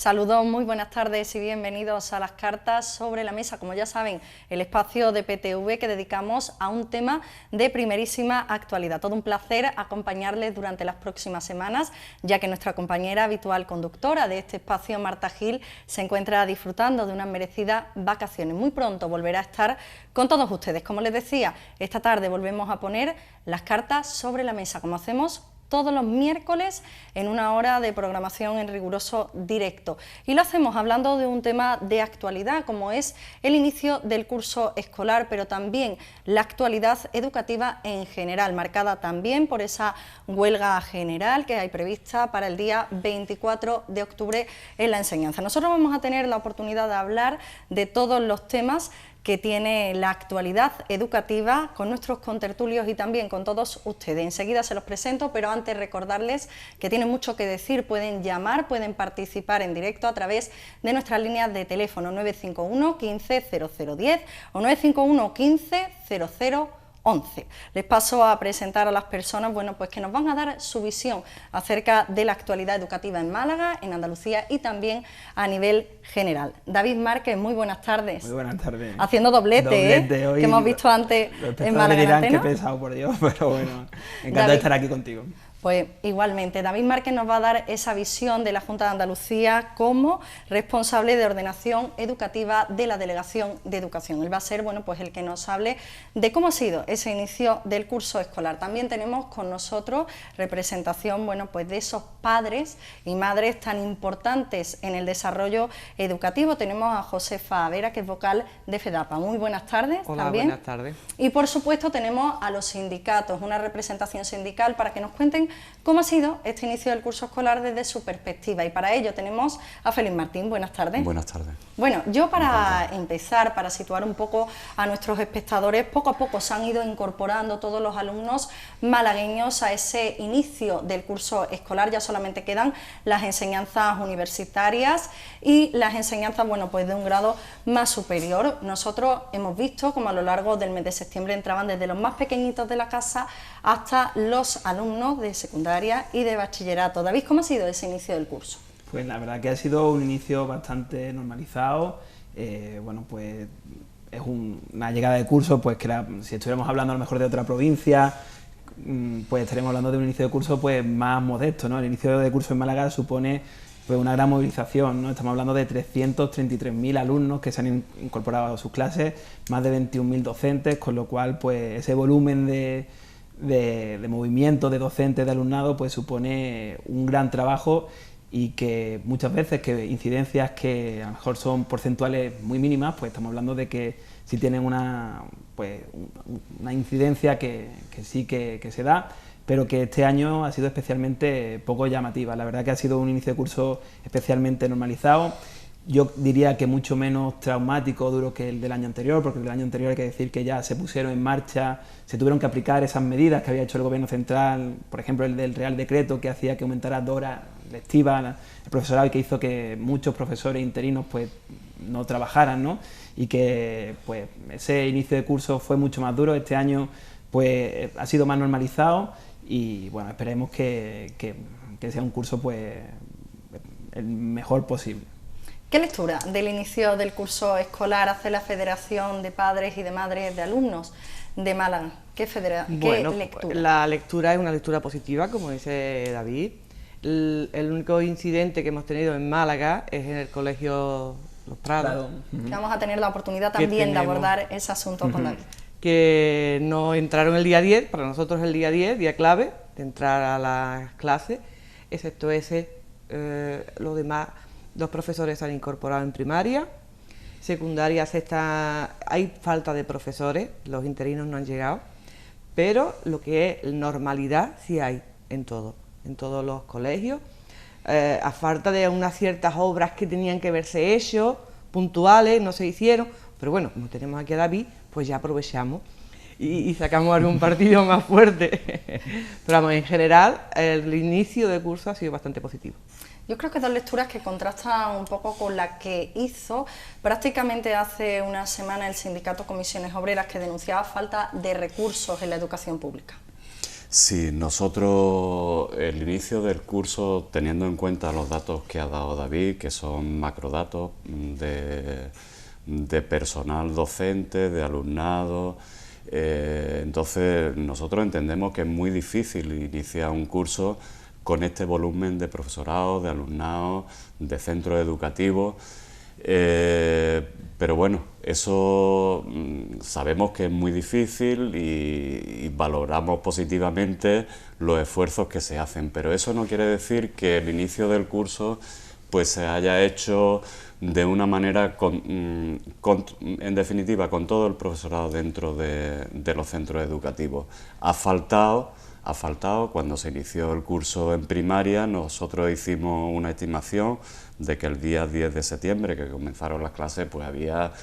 Saludos, muy buenas tardes y bienvenidos a las cartas sobre la mesa. Como ya saben, el espacio de PTV que dedicamos a un tema de primerísima actualidad. Todo un placer acompañarles durante las próximas semanas, ya que nuestra compañera habitual conductora de este espacio, Marta Gil, se encuentra disfrutando de unas merecidas vacaciones. Muy pronto volverá a estar con todos ustedes. Como les decía, esta tarde volvemos a poner las cartas sobre la mesa, como hacemos todos los miércoles en una hora de programación en riguroso directo. Y lo hacemos hablando de un tema de actualidad, como es el inicio del curso escolar, pero también la actualidad educativa en general, marcada también por esa huelga general que hay prevista para el día 24 de octubre en la enseñanza. Nosotros vamos a tener la oportunidad de hablar de todos los temas que tiene la actualidad educativa con nuestros contertulios y también con todos ustedes. Enseguida se los presento, pero antes recordarles que tienen mucho que decir, pueden llamar, pueden participar en directo a través de nuestras líneas de teléfono 951 15 0010 o 951 15 0011. Les paso a presentar a las personas pues que nos van a dar su visión acerca de la actualidad educativa en Málaga, en Andalucía y también a nivel general. David Márquez, muy buenas tardes. Muy buenas tardes. Haciendo doblete, hoy, que hemos visto antes en Málaga. Dirán que he pesado, por Dios, pero bueno, encantado de estar aquí contigo. Pues igualmente, David Márquez nos va a dar esa visión de la Junta de Andalucía como responsable de ordenación educativa de la Delegación de Educación. Él va a ser pues el que nos hable de cómo ha sido ese inicio del curso escolar. También tenemos con nosotros representación pues de esos padres y madres tan importantes en el desarrollo educativo. Tenemos a Josefa Vera, que es vocal de FEDAPA. Muy buenas tardes. Hola, también. Buenas tardes. Y por supuesto tenemos a los sindicatos, una representación sindical para que nos cuenten cómo ha sido este inicio del curso escolar desde su perspectiva. Y para ello tenemos a Félix Martín. Buenas tardes. Buenas tardes. Bueno, yo para empezar, para situar un poco a nuestros espectadores, poco a poco se han ido incorporando todos los alumnos malagueños a ese inicio del curso escolar. Ya solamente quedan las enseñanzas universitarias y las enseñanzas pues de un grado más superior. Nosotros hemos visto como a lo largo del mes de septiembre entraban desde los más pequeñitos de la casa hasta los alumnos de secundaria y de bachillerato. David, ¿cómo ha sido ese inicio del curso? Pues la verdad que ha sido un inicio bastante normalizado. Pues es una llegada de curso pues que si estuviéramos hablando a lo mejor de otra provincia, pues estaríamos hablando de un inicio de curso pues más modesto, ¿no? El inicio de curso en Málaga supone pues una gran movilización, ¿no? Estamos hablando de 333.000 alumnos que se han incorporado a sus clases, más de 21.000 docentes, con lo cual pues ese volumen de movimiento de docentes, de alumnado, pues supone un gran trabajo y que muchas veces que incidencias que a lo mejor son porcentuales muy mínimas, pues estamos hablando de que sí tienen una incidencia que sí que se da, pero que este año ha sido especialmente poco llamativa. La verdad que ha sido un inicio de curso especialmente normalizado. Yo diría que mucho menos traumático o duro que el del año anterior, porque el del año anterior hay que decir que ya se pusieron en marcha, se tuvieron que aplicar esas medidas que había hecho el Gobierno central, por ejemplo el del Real Decreto que hacía que aumentara 2 horas lectivas el profesorado y que hizo que muchos profesores interinos pues no trabajaran, ¿no? Y que pues ese inicio de curso fue mucho más duro. Este año pues ha sido más normalizado y bueno, esperemos que sea un curso pues el mejor posible. ¿Qué lectura del inicio del curso escolar hace la Federación de Padres y de Madres de Alumnos de Málaga? ¿Qué lectura? La lectura es una lectura positiva, como dice David. El único incidente que hemos tenido en Málaga es en el colegio Los Prados. Vamos a tener la oportunidad también de abordar ese asunto con David. Que nos entraron el día 10, para nosotros el día 10, día clave de entrar a las clases, excepto los demás. 2 profesores se han incorporado en primaria, secundaria hay falta de profesores, los interinos no han llegado, pero lo que es normalidad sí hay en todos los colegios, a falta de unas ciertas obras que tenían que verse hechos, puntuales, no se hicieron, pero bueno, como tenemos aquí a David, pues ya aprovechamos y sacamos algún partido más fuerte. Pero vamos, en general, el inicio de curso ha sido bastante positivo. Yo creo que 2 lecturas que contrastan un poco con la que hizo prácticamente hace una semana el sindicato Comisiones Obreras, que denunciaba falta de recursos en la educación pública. Sí, nosotros el inicio del curso, teniendo en cuenta los datos que ha dado David, que son macrodatos de personal docente, de alumnado, entonces nosotros entendemos que es muy difícil iniciar un curso con este volumen de profesorado, de alumnado, de centros educativos. Pero bueno, eso sabemos que es muy difícil y valoramos positivamente los esfuerzos que se hacen, pero eso no quiere decir que el inicio del curso pues se haya hecho de una manera, en definitiva, con todo el profesorado dentro de los centros educativos. Ha faltado, cuando se inició el curso en primaria, nosotros hicimos una estimación de que el día 10 de septiembre, que comenzaron las clases, pues había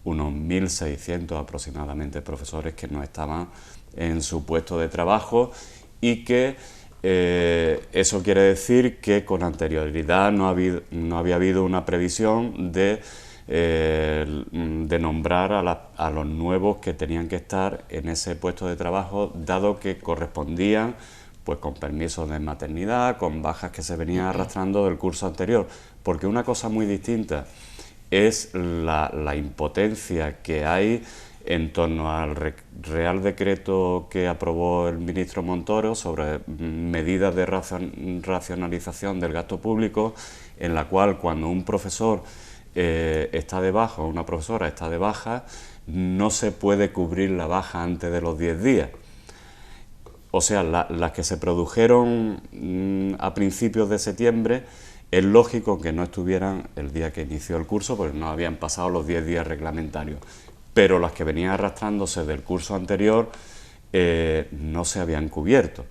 unos 1.600 aproximadamente profesores que no estaban en su puesto de trabajo y que eso quiere decir que con anterioridad no había habido una previsión de nombrar a los nuevos que tenían que estar en ese puesto de trabajo, dado que correspondían pues con permisos de maternidad, con bajas que se venían arrastrando del curso anterior, porque una cosa muy distinta es la impotencia que hay en torno al Real Decreto que aprobó el ministro Montoro sobre medidas de racionalización del gasto público, en la cual cuando un profesor está de baja o una profesora está de baja, no se puede cubrir la baja antes de los 10 días. O sea, las que se produjeron a principios de septiembre, es lógico que no estuvieran el día que inició el curso, porque no habían pasado los 10 días reglamentarios. Pero las que venían arrastrándose del curso anterior no se habían cubierto.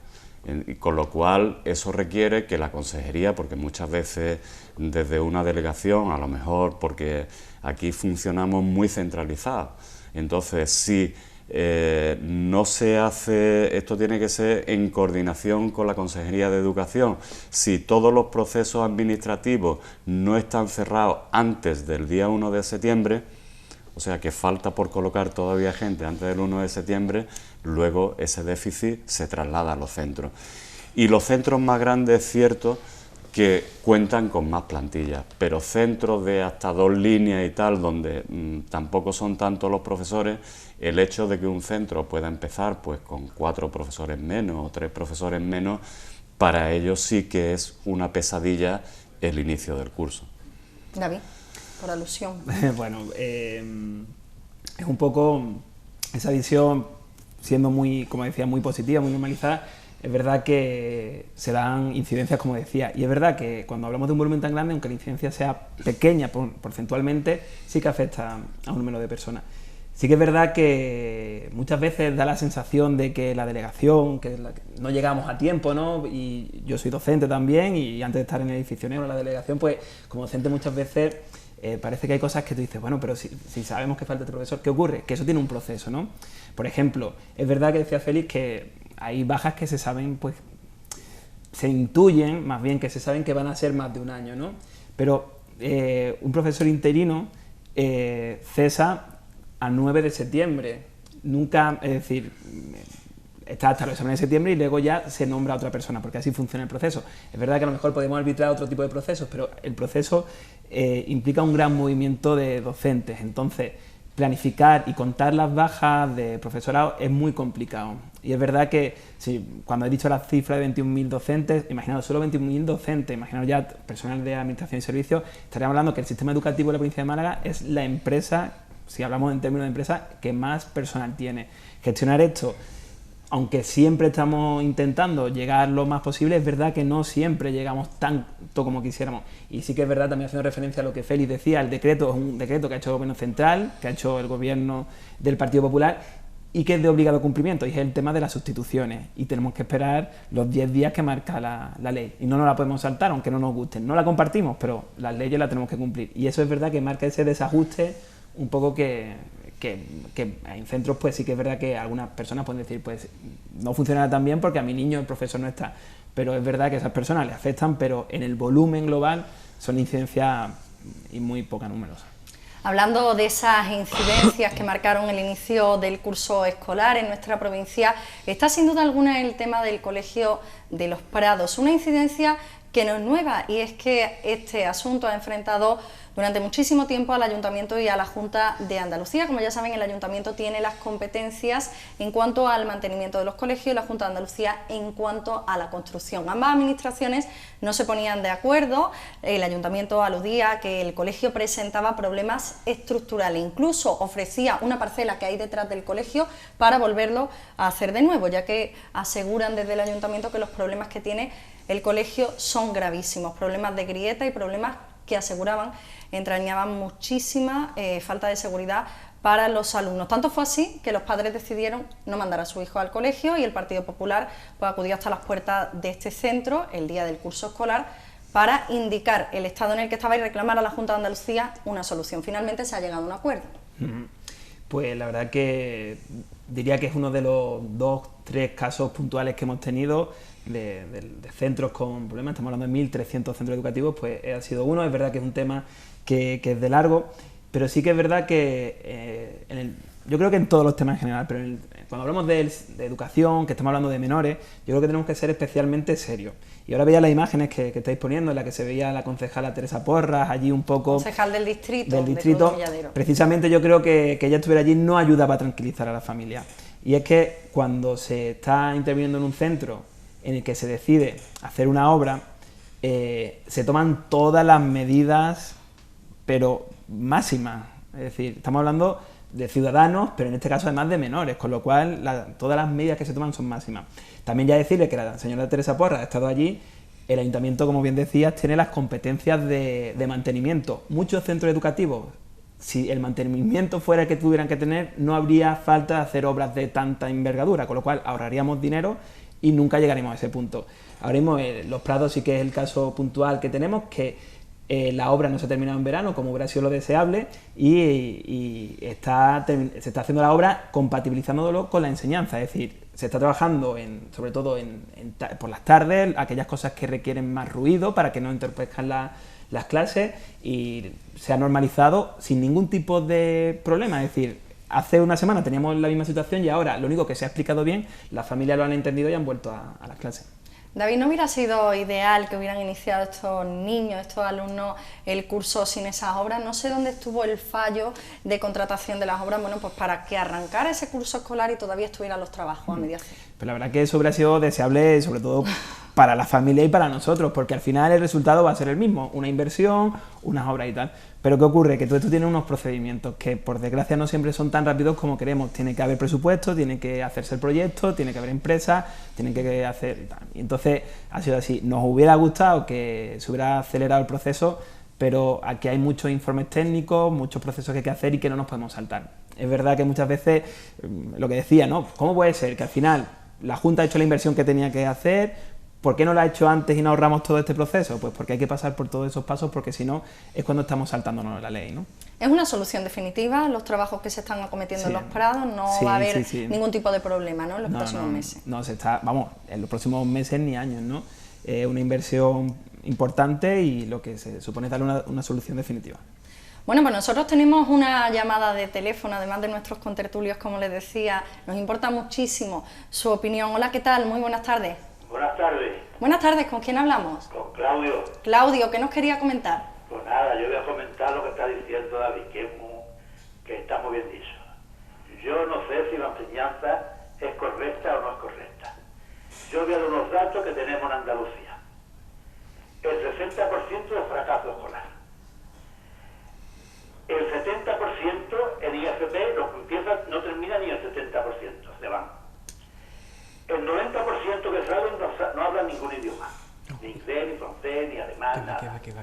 Con lo cual, eso requiere que la consejería, porque muchas veces desde una delegación, a lo mejor porque aquí funcionamos muy centralizados, entonces si no se hace, esto tiene que ser en coordinación con la Consejería de Educación. Si todos los procesos administrativos no están cerrados antes del día 1 de septiembre, o sea que falta por colocar todavía gente antes del 1 de septiembre, luego ese déficit se traslada a los centros. Y los centros más grandes, es cierto, que cuentan con más plantillas, pero centros de hasta 2 líneas y tal, donde tampoco son tantos los profesores, el hecho de que un centro pueda empezar pues con 4 profesores menos o 3 profesores menos, para ellos sí que es una pesadilla el inicio del curso. David, por alusión. Bueno, es un poco esa visión, siendo muy, como decía, muy positiva, muy normalizada. Es verdad que se dan incidencias, como decía, y es verdad que cuando hablamos de un volumen tan grande, aunque la incidencia sea pequeña porcentualmente, sí que afecta a un número de personas. Sí que es verdad que muchas veces da la sensación de que la delegación, que no llegamos a tiempo, ¿no? Y yo soy docente también, y antes de estar en el edificio negro, en la delegación, pues como docente muchas veces parece que hay cosas que tú dices, bueno, pero si sabemos que falta este profesor, ¿qué ocurre? Que eso tiene un proceso, ¿no? Por ejemplo, es verdad que decía Félix que hay bajas que se saben, pues se intuyen, más bien que se saben que van a ser más de un año, ¿no? Pero un profesor interino cesa al 9 de septiembre, nunca, es decir, está hasta los exámenes de septiembre y luego ya se nombra a otra persona, porque así funciona el proceso. Es verdad que a lo mejor podemos arbitrar otro tipo de procesos, pero el proceso implica un gran movimiento de docentes, entonces planificar y contar las bajas de profesorado es muy complicado. Y es verdad que cuando he dicho la cifra de 21.000 docentes, imaginaos solo 21.000 docentes, imaginaos ya personal de administración y servicios, estaríamos hablando que el sistema educativo de la provincia de Málaga es la empresa, si hablamos en términos de empresa, que más personal tiene. Gestionar esto, aunque siempre estamos intentando llegar lo más posible, es verdad que no siempre llegamos tanto como quisiéramos. Y sí que es verdad, también haciendo referencia a lo que Félix decía, el decreto es un decreto que ha hecho el Gobierno Central, que ha hecho el Gobierno del Partido Popular, y que es de obligado cumplimiento, y es el tema de las sustituciones. Y tenemos que esperar los 10 días que marca la ley. Y no nos la podemos saltar, aunque no nos guste. No la compartimos, pero las leyes las tenemos que cumplir. Y eso es verdad que marca ese desajuste un poco que en centros pues sí que es verdad que algunas personas pueden decir pues no funcionará tan bien porque a mi niño el profesor no está, pero es verdad que esas personas le afectan, pero en el volumen global son incidencias y muy poca numerosas. Hablando de esas incidencias que marcaron el inicio del curso escolar en nuestra provincia, está sin duda alguna el tema del Colegio de los Prados, una incidencia que no es nueva, y es que este asunto ha enfrentado durante muchísimo tiempo al Ayuntamiento y a la Junta de Andalucía. Como ya saben, el Ayuntamiento tiene las competencias en cuanto al mantenimiento de los colegios y la Junta de Andalucía en cuanto a la construcción. Ambas administraciones no se ponían de acuerdo. El Ayuntamiento aludía a que el colegio presentaba problemas estructurales, incluso ofrecía una parcela que hay detrás del colegio para volverlo a hacer de nuevo, ya que aseguran desde el Ayuntamiento que los problemas que tiene el colegio son gravísimos, problemas de grieta y problemas que aseguraban entrañaban muchísima falta de seguridad para los alumnos. Tanto fue así que los padres decidieron no mandar a su hijo al colegio y el Partido Popular pues acudió hasta las puertas de este centro el día del curso escolar para indicar el estado en el que estaba y reclamar a la Junta de Andalucía una solución. Finalmente se ha llegado a un acuerdo. Pues la verdad que diría que es uno de los 2-3 casos puntuales que hemos tenido de centros con problemas. Estamos hablando de 1.300 centros educativos, pues ha sido uno. Es verdad que es un tema que es de largo, pero sí que es verdad que yo creo que en todos los temas en general, pero cuando hablamos de educación, que estamos hablando de menores, yo creo que tenemos que ser especialmente serios. Y ahora veía las imágenes que estáis poniendo, en la que se veía a la concejala Teresa Porras, allí un poco... Concejal del distrito. Precisamente yo creo que ella estuviera allí no ayudaba a tranquilizar a la familia. Y es que cuando se está interviniendo en un centro en el que se decide hacer una obra, se toman todas las medidas, pero máximas. Es decir, estamos hablando de ciudadanos, pero en este caso además de menores, con lo cual todas las medidas que se toman son máximas. También ya decirle que la señora Teresa Porras ha estado allí. El ayuntamiento, como bien decías, tiene las competencias de mantenimiento. Muchos centros educativos, si el mantenimiento fuera el que tuvieran que tener, no habría falta de hacer obras de tanta envergadura, con lo cual ahorraríamos dinero y nunca llegaremos a ese punto. Ahora mismo Los Prados sí que es el caso puntual que tenemos, que la obra no se ha terminado en verano, como hubiera sido lo deseable, y se está haciendo la obra compatibilizándolo con la enseñanza, es decir, se está trabajando sobre todo por las tardes, aquellas cosas que requieren más ruido para que no entorpezcan las clases, y se ha normalizado sin ningún tipo de problema. Es decir, hace una semana teníamos la misma situación y ahora lo único que se ha explicado bien, las familias lo han entendido y han vuelto a las clases. David, ¿no hubiera sido ideal que hubieran iniciado estos niños, estos alumnos, el curso sin esas obras? No sé dónde estuvo el fallo de contratación de las obras, bueno, pues para que arrancara ese curso escolar y todavía estuvieran los trabajos a mediación. Pero la verdad que eso hubiera sido deseable, sobre todo para la familia y para nosotros, porque al final el resultado va a ser el mismo, una inversión, unas obras y tal. Pero ¿qué ocurre? Que todo esto tiene unos procedimientos que, por desgracia, no siempre son tan rápidos como queremos. Tiene que haber presupuesto, tiene que hacerse el proyecto, tiene que haber empresas, tienen que hacer... Y entonces ha sido así. Nos hubiera gustado que se hubiera acelerado el proceso, pero aquí hay muchos informes técnicos, muchos procesos que hay que hacer y que no nos podemos saltar. Es verdad que muchas veces, lo que decía, ¿no? ¿Cómo puede ser que al final la Junta ha hecho la inversión que tenía que hacer? ¿Por qué no lo ha hecho antes y no ahorramos todo este proceso? Pues porque hay que pasar por todos esos pasos, porque si no es cuando estamos saltándonos la ley, ¿no? ¿Es una solución definitiva los trabajos que se están acometiendo en Los Prados? No va a haber ningún tipo de problema, ¿no?, en los próximos meses. No, en los próximos meses ni años, ¿no? Una inversión importante y lo que se supone es darle una solución definitiva. Bueno, pues nosotros tenemos una llamada de teléfono, además de nuestros contertulios, como les decía. Nos importa muchísimo su opinión. Hola, ¿qué tal? Muy buenas tardes. Buenas tardes. Buenas tardes, ¿con quién hablamos? Con Claudio. Claudio, ¿qué nos quería comentar? Pues nada, yo voy a comentar lo que está diciendo David, que está muy bien dicho. Yo no sé si la enseñanza es correcta o no es correcta. Yo voy a dar unos datos que tenemos en Andalucía. El 60% de fracaso escolar. El 70% en IFP no termina ni el 70%, se van. El 90% que saben no hablan ningún idioma, ni inglés, ni francés, ni alemán, nada. ¿Qué va?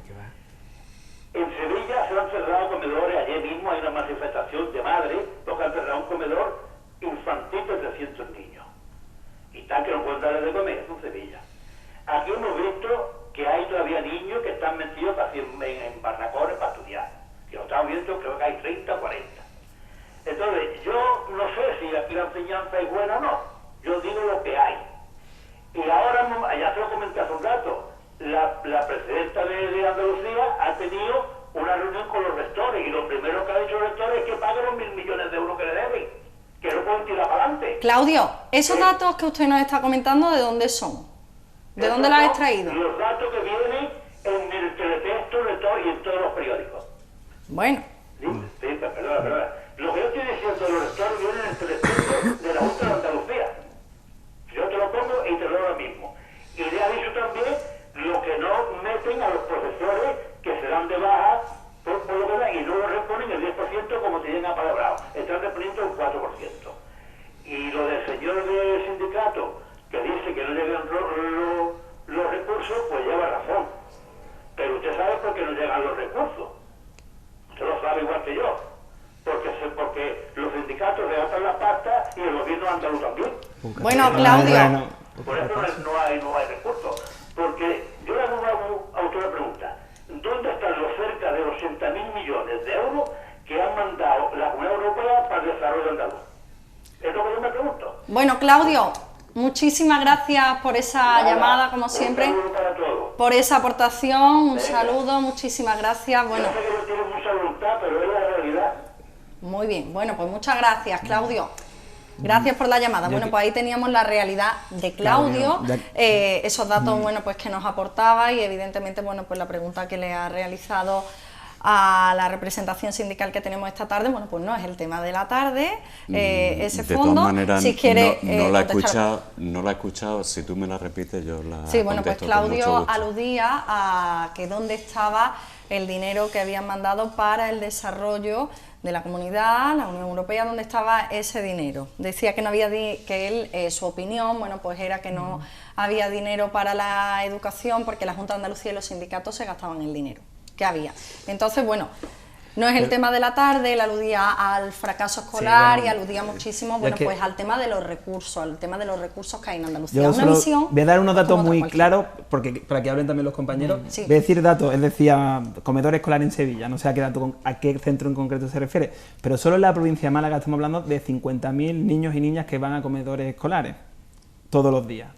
En Sevilla se han cerrado comedores, ayer mismo hay una manifestación de madres, porque han cerrado un comedor infantil de 300 niños. Y tal que no pueden darles de comer, eso en Sevilla. Aquí hemos visto que hay todavía niños que están metidos en barracones para estudiar. Que lo estamos viendo, creo que hay 30 o 40. Entonces, yo no sé si aquí la enseñanza es buena o no. Yo digo lo que hay. Y ahora, ya se lo comenté hace un rato, la presidenta de Andalucía ha tenido una reunión con los rectores y lo primero que ha Claudio, ¿esos datos que usted nos está comentando, de dónde son? ¿De dónde los ha extraído? Los datos que vienen en el teletexto y en todos los periódicos. Bueno. Sí, perdona. Lo que yo estoy diciendo de los lectores viene en el teletexto de la Junta de Andalucía. Yo te lo pongo y te lo doy ahora mismo. Y le ha dicho también lo que no meten a los profesores que se dan de baja por lo que dan y no lo reponen el 10% como tienen apalabrado. Están reponiendo el 4%. Y lo del señor del sindicato que dice que no llegan los recursos, pues lleva razón. Pero usted sabe por qué no llegan los recursos. Usted lo sabe igual que yo. Porque los sindicatos le gastan la pasta y el gobierno andaluz también. Bueno, Claudio. Por eso no hay recursos. Porque yo le hago a usted una pregunta. ¿Dónde están los cerca de los 80.000 millones de euros que han mandado la Unión Europea para el desarrollo andaluz? Es lo que yo me pregunto. Bueno, Claudio, muchísimas gracias por esa llamada, como siempre. Un saludo para todos. Por esa aportación, un saludo, muchísimas gracias. Bueno, Yo sé que no tiene mucha voluntad, pero es la realidad. muy bien, bueno, pues muchas gracias, Claudio. Gracias por la llamada. Bueno, pues ahí teníamos la realidad de Claudio, esos datos, bueno, pues que nos aportaba y evidentemente, bueno, pues la pregunta que le ha realizado a la representación sindical que tenemos esta tarde, bueno, pues no es el tema de la tarde, ese de fondo. todas maneras, Si quiere, no la he contestar. escuchado, si tú me la repites yo la Sí, bueno, pues contesto con mucho Claudio gusto. aludía a que dónde estaba el dinero que habían mandado para el desarrollo de la comunidad, la Unión Europea, dónde estaba ese dinero. Decía que no había que él, su opinión, bueno, pues era que no había dinero para la educación porque la Junta de Andalucía y los sindicatos se gastaban el dinero que había. Entonces, bueno, no es el tema de la tarde, él aludía al fracaso escolar, y aludía muchísimo, bueno, pues al tema de los recursos, que hay en Andalucía. Yo Una solo misión voy a dar unos datos como otra muy cualquiera. claros para que hablen también los compañeros. Sí. Voy a decir datos, él decía comedor escolar en Sevilla, no sé a qué centro en concreto se refiere, pero solo en la provincia de Málaga estamos hablando de 50.000 niños y niñas que van a comedores escolares todos los días.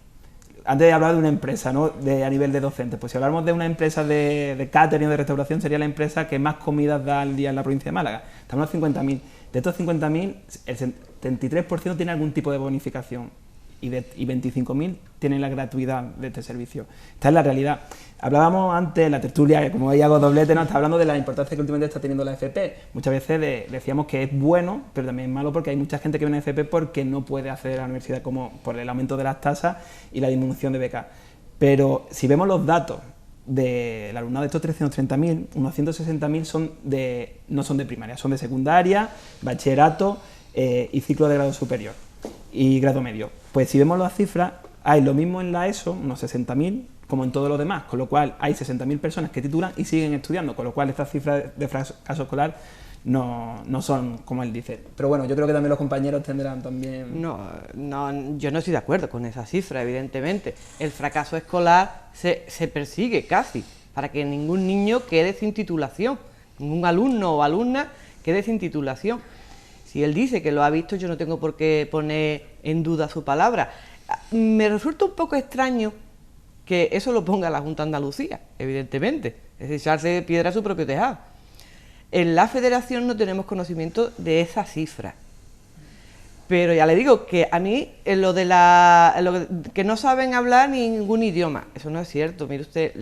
Antes de hablar de una empresa, ¿no? A nivel de docentes, pues si hablamos de una empresa de catering o de restauración, sería la empresa que más comidas da al día en la provincia de Málaga. Estamos hablando de 50.000. De estos 50.000, el 73% tiene algún tipo de bonificación y 25.000 tienen la gratuidad de este servicio. Esta es la realidad. Hablábamos antes en la tertulia, que como ahí hago doblete, ¿no? Está hablando de la importancia que últimamente está teniendo la FP. Muchas veces decíamos que es bueno, pero también es malo porque hay mucha gente que viene a FP porque no puede acceder a la universidad como por el aumento de las tasas y la disminución de becas. Pero si vemos los datos del alumnado de estos 330.000, unos 160.000 no son de primaria, son de secundaria, bachillerato y ciclo de grado superior y grado medio. Pues si vemos las cifras, hay lo mismo en la ESO, unos 60.000, como en todo lo demás, con lo cual hay 60.000 personas que titulan y siguen estudiando, con lo cual estas cifras de fracaso escolar no son como él dice. Pero bueno, yo creo que también los compañeros tendrán también... No, yo no estoy de acuerdo con esa cifra, evidentemente. El fracaso escolar se persigue casi, para que ningún niño quede sin titulación, ningún alumno o alumna quede sin titulación. Si él dice que lo ha visto, yo no tengo por qué poner en duda su palabra. Me resulta un poco extraño que eso lo ponga la Junta de Andalucía, evidentemente, es echarse piedra a su propio tejado. En la Federación no tenemos conocimiento de esa cifra. Pero ya le digo que a mí lo que no saben hablar ningún idioma, eso no es cierto. Mire usted,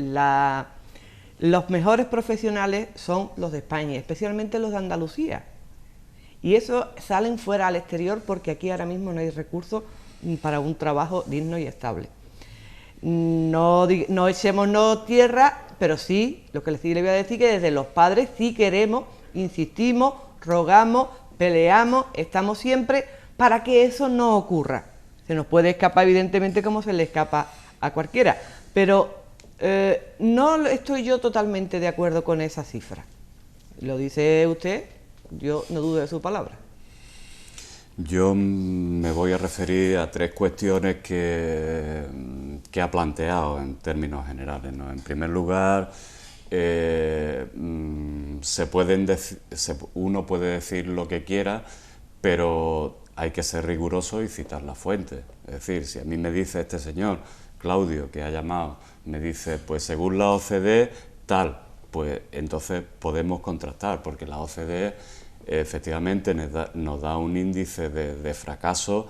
los mejores profesionales son los de España, especialmente los de Andalucía. Y eso salen fuera al exterior porque aquí ahora mismo no hay recursos para un trabajo digno y estable. No echemos tierra, pero sí, lo que le voy a decir que desde los padres sí queremos, insistimos, rogamos, peleamos, estamos siempre para que eso no ocurra. Se nos puede escapar evidentemente como se le escapa a cualquiera, pero no estoy yo totalmente de acuerdo con esa cifra. Lo dice usted, yo no dudo de su palabra. Yo me voy a referir a tres cuestiones que ha planteado en términos generales, ¿no? En primer lugar, uno puede decir lo que quiera, pero hay que ser riguroso y citar la fuente. Es decir, si a mí me dice este señor, Claudio, que ha llamado, me dice, pues según la OCDE, tal, pues entonces podemos contrastar, porque la OCDE efectivamente nos da un índice de fracaso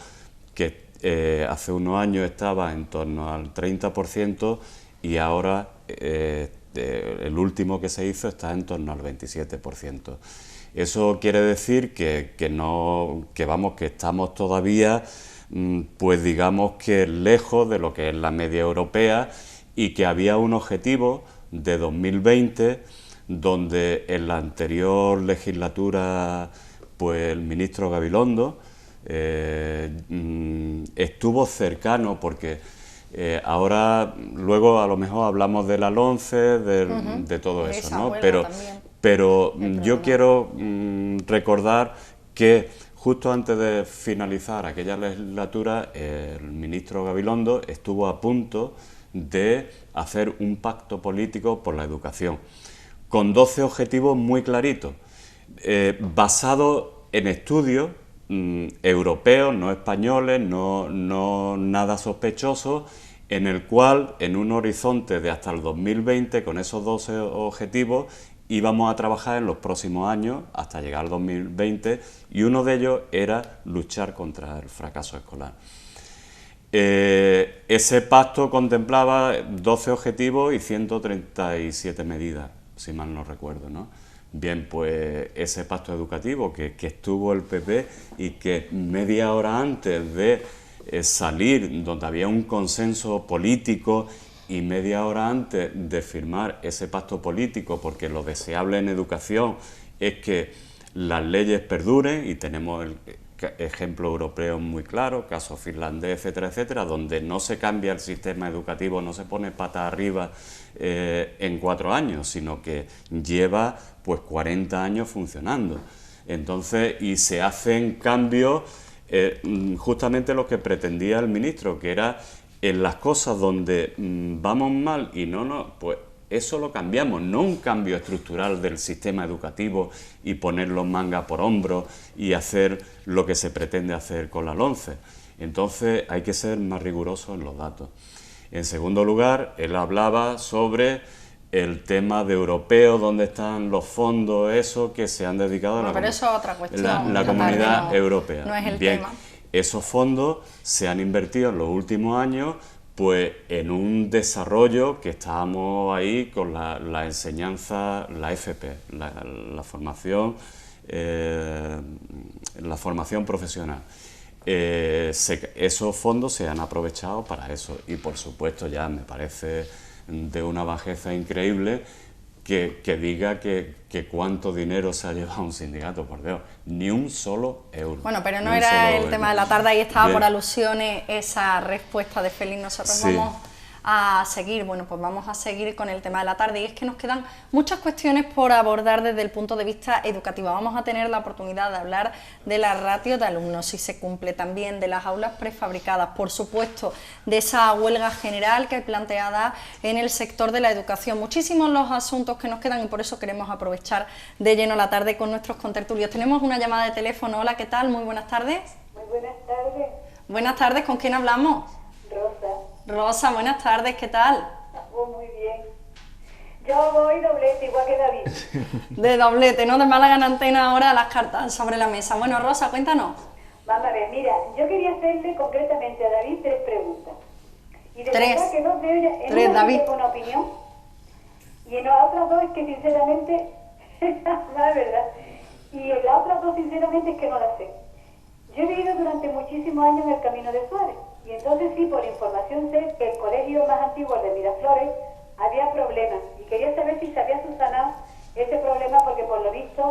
que hace unos años estaba en torno al 30% y ahora el último que se hizo está en torno al 27%. Eso quiere decir que estamos todavía, pues digamos que lejos de lo que es la media europea, y que había un objetivo de 2020 donde en la anterior legislatura pues el ministro Gabilondo estuvo cercano, porque ahora luego a lo mejor hablamos de la LOMCE, de todo eso, ¿no? Pero yo quiero recordar que justo antes de finalizar aquella legislatura, el ministro Gabilondo estuvo a punto de hacer un pacto político por la educación, con 12 objetivos muy claritos, basados en estudios europeos, no españoles, no nada sospechoso, en el cual, en un horizonte de hasta el 2020, con esos 12 objetivos, íbamos a trabajar en los próximos años hasta llegar al 2020, y uno de ellos era luchar contra el fracaso escolar. Ese pacto contemplaba 12 objetivos y 137 medidas, si mal no recuerdo, ¿no? Bien, pues ese pacto educativo que estuvo el PP, y que media hora antes de salir, donde había un consenso político, y media hora antes de firmar ese pacto político, porque lo deseable en educación es que las leyes perduren, y tenemos el ejemplo europeo muy claro, caso finlandés, etcétera, etcétera, donde no se cambia el sistema educativo, no se pone patas arriba en 4 años, sino que lleva pues 40 años funcionando. Entonces, y se hacen cambios, justamente lo que pretendía el ministro, que era en las cosas donde vamos mal y pues eso lo cambiamos, no un cambio estructural del sistema educativo y poner los mangas por hombros y hacer lo que se pretende hacer con la LOMCE. Entonces hay que ser más rigurosos en los datos. En segundo lugar, él hablaba sobre el tema de europeo, dónde están los fondos, eso que se han dedicado a pero eso es otra cuestión, la comunidad europea. No es el Bien, tema. Esos fondos se han invertido en los últimos años pues en un desarrollo que estábamos ahí con la enseñanza, la FP, la formación profesional. Esos fondos se han aprovechado para eso, y por supuesto ya me parece de una bajeza increíble que diga que cuánto dinero se ha llevado un sindicato, por Dios, ni un solo euro. Bueno, pero no era el tema de la tarde, ahí estaba por alusiones esa respuesta de Félix. Nosotros vamos a seguir, bueno, pues vamos a seguir con el tema de la tarde, y es que nos quedan muchas cuestiones por abordar desde el punto de vista educativo. Vamos a tener la oportunidad de hablar de la ratio de alumnos, si se cumple, también de las aulas prefabricadas, por supuesto, de esa huelga general que hay planteada en el sector de la educación. Muchísimos los asuntos que nos quedan, y por eso queremos aprovechar de lleno la tarde con nuestros contertulios. Tenemos una llamada de teléfono. Hola, ¿qué tal? Muy buenas tardes. Muy buenas tardes. Buenas tardes, ¿con quién hablamos? Rosa. Rosa, buenas tardes, ¿qué tal? Oh, muy bien. Yo voy doblete, igual que David. De doblete, ¿no? De Málaga en Antena, ahora las cartas sobre la mesa. Bueno, Rosa, cuéntanos. Vamos a ver, mira, yo quería hacerle concretamente a David 3 preguntas. Y de Tres. verdad que no veo ya, en Tres, una David. tengo una opinión, y en las otras 2 es que sinceramente, no es verdad. Y en las otras 2 sinceramente es que no las sé. Yo he vivido durante muchísimos años en el Camino de Suárez, y entonces sí, por información sé que el colegio más antiguo de Miraflores había problemas, y quería saber si se había subsanado ese problema, porque por lo visto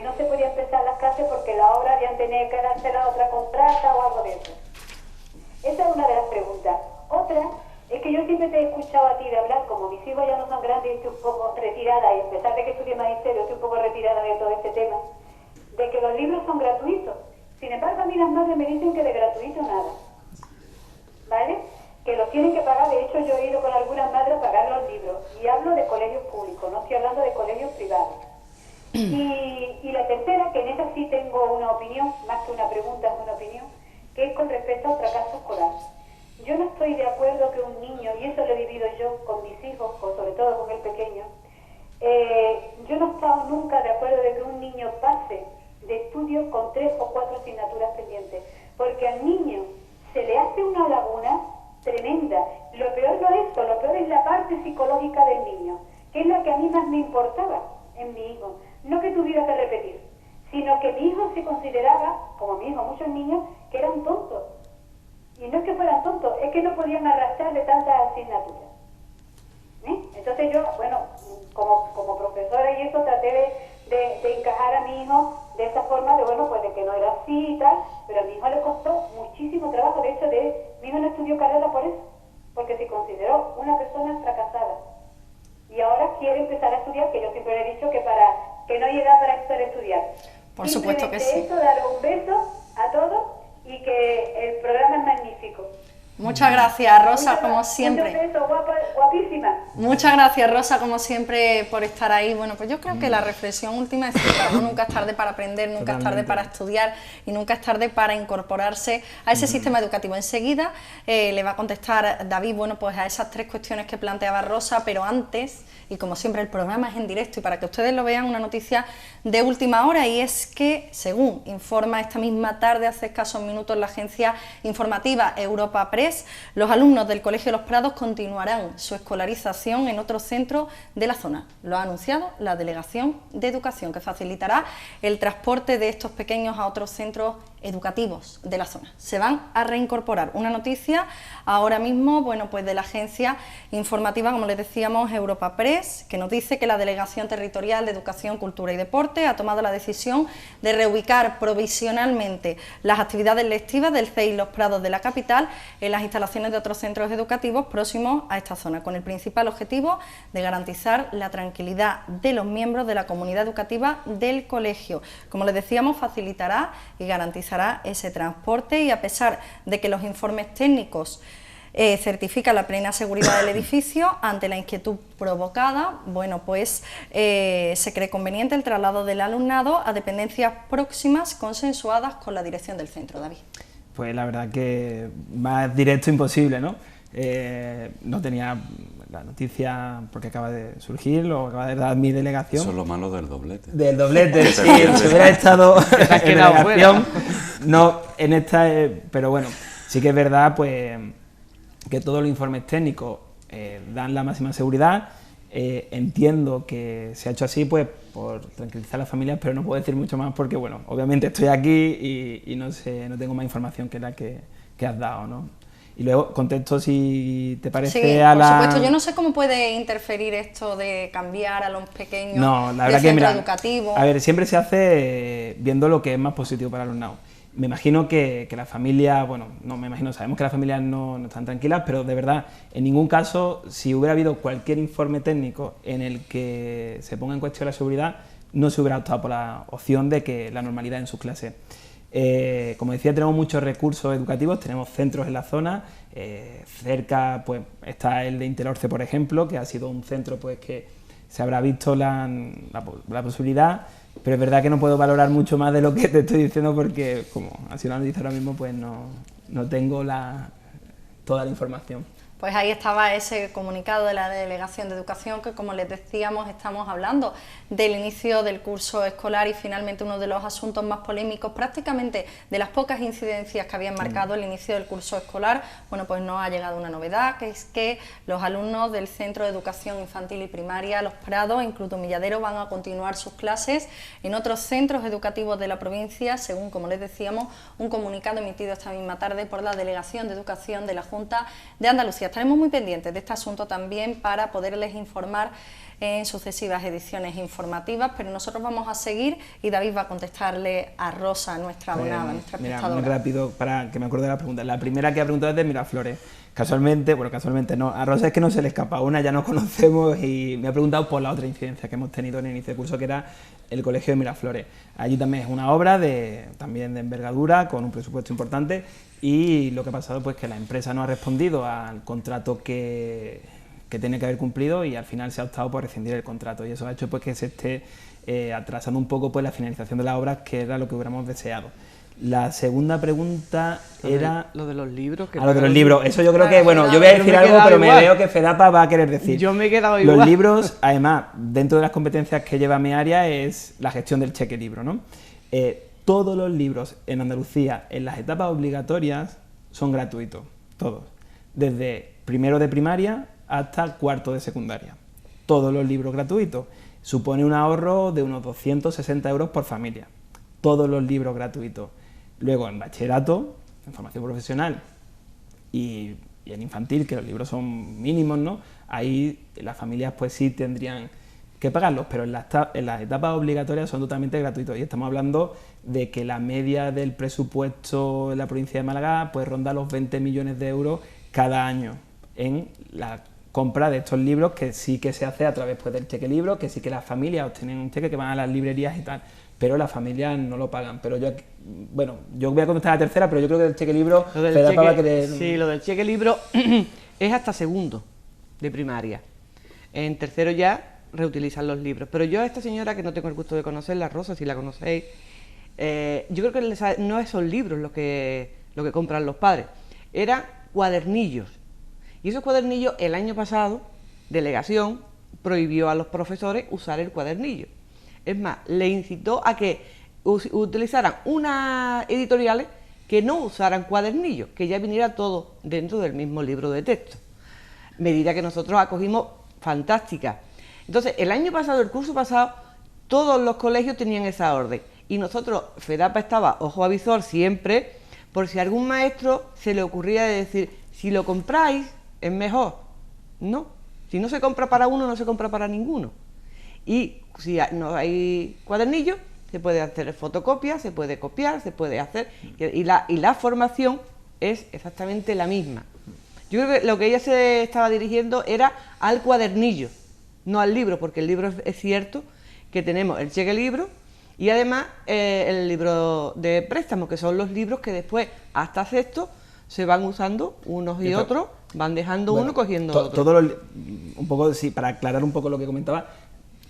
no se podía empezar las clases porque la obra habían tenido que darse la otra contrata o algo de eso. Esa es una de las preguntas. Otra es que yo siempre te he escuchado a ti de hablar, como mis hijos ya no son grandes y estoy un poco retirada, y a pesar de que estudié magisterio, estoy un poco retirada de todo este tema, de que los libros son gratuitos. Sin embargo, a mí las madres me dicen que de gratuito nada, ¿vale? Que los tienen que pagar. De hecho, yo he ido con algunas madres a pagar los libros, y hablo de colegios públicos, no estoy hablando de colegios privados. Y la tercera, que en esa sí tengo una opinión, más que una pregunta, es una opinión, que es con respecto al fracaso escolar. Yo no estoy de acuerdo que un niño, y eso lo he vivido yo con mis hijos, sobre todo con el pequeño, yo no he estado nunca de acuerdo de que un niño pase de estudio con 3 o 4 asignaturas pendientes, porque al niño parte psicológica del niño, que es la que a mí más me importaba en mi hijo. No que tuviera que repetir, sino que mi hijo se consideraba, como mi hijo, muchos niños, que eran tontos. Y no es que fueran tontos, es que no podían arrastrar de tantas asignaturas. Entonces yo, bueno, como profesora y eso, traté de encajar a mi hijo de esa forma, de bueno, pues de que no era así y tal, pero a mi hijo le costó muchísimo trabajo. De hecho, mi hijo no estudió carrera por eso, porque se consideró una persona fracasada. Y ahora quiere empezar a estudiar, que yo siempre le he dicho que no llega para empezar a estudiar. Por supuesto que sí. Eso, dar un beso a todos y que el programa es magnífico. Muchas gracias, Rosa, como siempre. Muchos besos, guapísima. Muchas gracias, Rosa, como siempre, por estar ahí. Bueno, pues yo creo que la reflexión última es que nunca es tarde para aprender, nunca es tarde para estudiar y nunca es tarde para incorporarse a ese sistema educativo. Enseguida le va a contestar David, bueno, pues a esas 3 cuestiones que planteaba Rosa, pero antes, y como siempre el programa es en directo y para que ustedes lo vean, una noticia de última hora, y es que, según informa esta misma tarde, hace escasos minutos, la agencia informativa Europa Press, los alumnos del Colegio Los Prados continuarán su escolarización en otro centro de la zona. Lo ha anunciado la Delegación de Educación, que facilitará el transporte de estos pequeños a otros centros educativos de la zona. Se van a reincorporar. Una noticia ahora mismo, bueno, pues de la agencia informativa, como les decíamos, Europa Press, que nos dice que la Delegación Territorial de Educación, Cultura y Deporte ha tomado la decisión de reubicar provisionalmente las actividades lectivas del CEI Los Prados de la capital en las instalaciones de otros centros educativos próximos a esta zona, con el principal objetivo de garantizar la tranquilidad de los miembros de la comunidad educativa del colegio. Como les decíamos, facilitará y garantizará ese transporte, y a pesar de que los informes técnicos certifican la plena seguridad del edificio, ante la inquietud provocada, bueno, pues se cree conveniente el traslado del alumnado a dependencias próximas consensuadas con la dirección del centro. David. Pues la verdad que más directo imposible, ¿no? No tenía la noticia porque acaba de surgir, lo acaba de dar mi delegación. Eso es lo malo del doblete. Del doblete, sí, si hubiera estado en delegación, no, en esta, pero bueno, sí que es verdad, pues, que todos los informes técnicos dan la máxima seguridad. Entiendo que se ha hecho así, pues, por tranquilizar a las familias, pero no puedo decir mucho más porque, bueno, obviamente estoy aquí y no sé, no tengo más información que la que has dado, ¿no? Y luego contesto, si te parece, sí, a la... por supuesto. Yo no sé cómo puede interferir esto de cambiar a los pequeños de centro educativo. A ver, siempre se hace viendo lo que es más positivo para el alumnado. Me imagino que la familia, bueno, no me imagino, sabemos que las familias no están tranquilas, pero de verdad, en ningún caso, si hubiera habido cualquier informe técnico en el que se ponga en cuestión la seguridad, no se hubiera optado por la opción de que la normalidad en sus clases. Como decía, tenemos muchos recursos educativos, tenemos centros en la zona, cerca pues está el de Interorce, por ejemplo, que ha sido un centro pues que se habrá visto la posibilidad, pero es verdad que no puedo valorar mucho más de lo que te estoy diciendo porque, como ha sido una noticia ahora mismo, pues no tengo toda la información. Pues ahí estaba ese comunicado de la Delegación de Educación, que, como les decíamos, estamos hablando del inicio del curso escolar y finalmente uno de los asuntos más polémicos, prácticamente de las pocas incidencias que habían marcado el inicio del curso escolar. Bueno, pues nos ha llegado una novedad, que es que los alumnos del Centro de Educación Infantil y Primaria Los Prados, incluso Milladero, van a continuar sus clases en otros centros educativos de la provincia, según, como les decíamos, un comunicado emitido esta misma tarde por la Delegación de Educación de la Junta de Andalucía. Estaremos muy pendientes de este asunto también para poderles informar en sucesivas ediciones informativas, pero nosotros vamos a seguir y David va a contestarle a Rosa, nuestra abonada, nuestra espectadora. Muy rápido para que me acuerde de la pregunta. La primera que ha preguntado es de Miraflores. Casualmente no, a Rosa es que no se le escapa una, ya nos conocemos, y me ha preguntado por la otra incidencia que hemos tenido en el inicio de curso, que era el Colegio de Miraflores. Allí también es una obra también de envergadura, con un presupuesto importante, y lo que ha pasado pues que la empresa no ha respondido al contrato que tiene que haber cumplido, y al final se ha optado por rescindir el contrato, y eso ha hecho pues que se esté atrasando un poco pues la finalización de las obras, que era lo que hubiéramos deseado. La segunda pregunta era... Lo de los libros. Lo de los libros. Eso yo creo que, bueno, yo voy a decir algo, pero me veo que FEDAPA va a querer decir. Yo me he quedado igual. Los libros, además, dentro de las competencias que lleva mi área, es la gestión del cheque libro, ¿no? Todos los libros en Andalucía, en las etapas obligatorias, son gratuitos, todos. Desde primero de primaria hasta cuarto de secundaria. Todos los libros gratuitos. Supone un ahorro de unos 260 euros por familia. Todos los libros gratuitos. Luego en bachillerato, en formación profesional y en infantil, que los libros son mínimos, ¿no? Ahí las familias pues sí tendrían que pagarlos, pero en las etapas obligatorias son totalmente gratuitos. Y estamos hablando de que la media del presupuesto en la provincia de Málaga pues ronda los 20 millones de euros cada año en la compra de estos libros, que sí que se hace a través pues del cheque libro, que sí que las familias obtienen un cheque que van a las librerías y tal, pero las familias no lo pagan. Pero yo, bueno, yo voy a contestar la tercera, pero yo creo que el cheque libro... Sí, lo del cheque libro es hasta segundo de primaria. En tercero ya reutilizan los libros. Pero yo a esta señora, que no tengo el gusto de conocerla, Rosa, si la conocéis, yo creo que no son libros lo que compran los padres, eran cuadernillos. Y esos cuadernillos, el año pasado, delegación prohibió a los profesores usar el cuadernillo. Es más, le incitó a que utilizaran unas editoriales que no usaran cuadernillos, que ya viniera todo dentro del mismo libro de texto. Medida que nosotros acogimos fantástica. Entonces, el año pasado, el curso pasado, todos los colegios tenían esa orden. Y nosotros, FEDAPA estaba ojo a visor siempre, por si a algún maestro se le ocurría decir, si lo compráis, es mejor. No, si no se compra para uno, no se compra para ninguno. Y si no hay cuadernillos, se puede hacer fotocopia, se puede copiar, se puede hacer... Y la formación es exactamente la misma. Yo creo que lo que ella se estaba dirigiendo era al cuadernillo, no al libro, porque el libro es cierto que tenemos el cheque libro y además el libro de préstamo, que son los libros que después, hasta sexto, se van usando unos y otros, van dejando uno, cogiendo otro. Un poco, sí, para aclarar un poco lo que comentaba,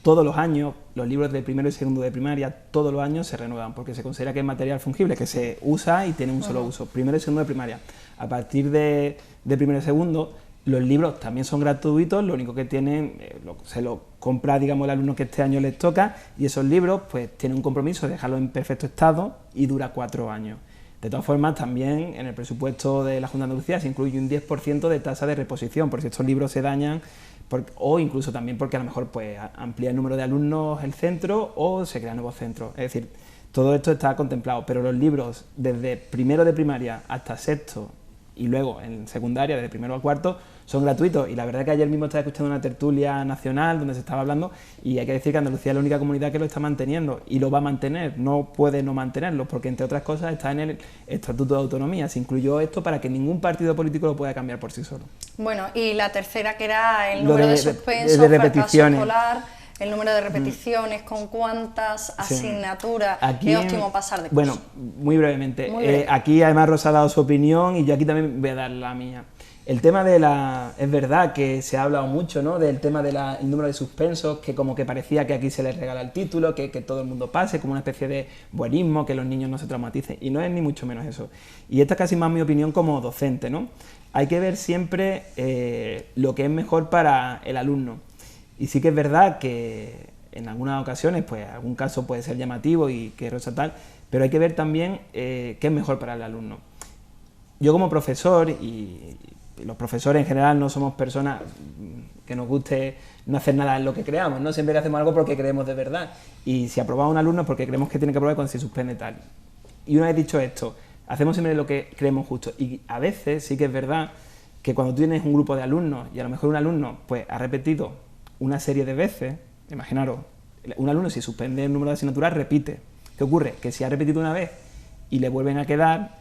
todos los años, los libros de primero y segundo de primaria, todos los años se renuevan, porque se considera que es material fungible, que se usa y tiene un solo uso. Primero y segundo de primaria. A partir de primero y segundo, los libros también son gratuitos, lo único que tienen, se lo compra, digamos, el alumno que este año les toca, y esos libros pues tienen un compromiso de dejarlos en perfecto estado y dura 4 años. De todas formas, también en el presupuesto de la Junta de Andalucía se incluye un 10% de tasa de reposición, por si estos libros se dañan, o incluso también porque a lo mejor pues amplía el número de alumnos el centro o se crean nuevos centros. Es decir, todo esto está contemplado, pero los libros desde primero de primaria hasta sexto y luego en secundaria, desde primero al cuarto, son gratuitos. Y la verdad es que ayer mismo estaba escuchando una tertulia nacional donde se estaba hablando, y hay que decir que Andalucía es la única comunidad que lo está manteniendo y lo va a mantener, no puede no mantenerlo, porque entre otras cosas está en el Estatuto de Autonomía. Se incluyó esto para que ningún partido político lo pueda cambiar por sí solo. Bueno, y la tercera, que era el número de suspensos, de repeticiones. Fracaso escolar, el número de repeticiones, con cuántas asignaturas aquí, es óptimo pasar de curso. Bueno, muy brevemente. Aquí además Rosa ha dado su opinión y yo aquí también voy a dar la mía. El tema de es verdad que se ha hablado mucho, ¿no?, del tema del número de suspensos, que como que parecía que aquí se les regala el título, que todo el mundo pase, como una especie de buenismo, que los niños no se traumaticen, y no es ni mucho menos eso. Y esta es casi más mi opinión como docente, ¿no? Hay que ver siempre lo que es mejor para el alumno. Y sí que es verdad que en algunas ocasiones, pues algún caso puede ser llamativo y que resaltar, pero hay que ver también qué es mejor para el alumno. Yo como profesor, y los profesores en general no somos personas que nos guste no hacer nada en lo que creamos, ¿no? Siempre hacemos algo porque creemos de verdad. Y si aprobamos a un alumno es porque creemos que tiene que aprobar cuando se suspende tal. Y una vez dicho esto, hacemos siempre lo que creemos justo. Y a veces sí que es verdad que cuando tú tienes un grupo de alumnos y a lo mejor un alumno pues ha repetido una serie de veces, imaginaros, un alumno si suspende el número de asignaturas repite. ¿Qué ocurre? Que si ha repetido una vez y le vuelven a quedar,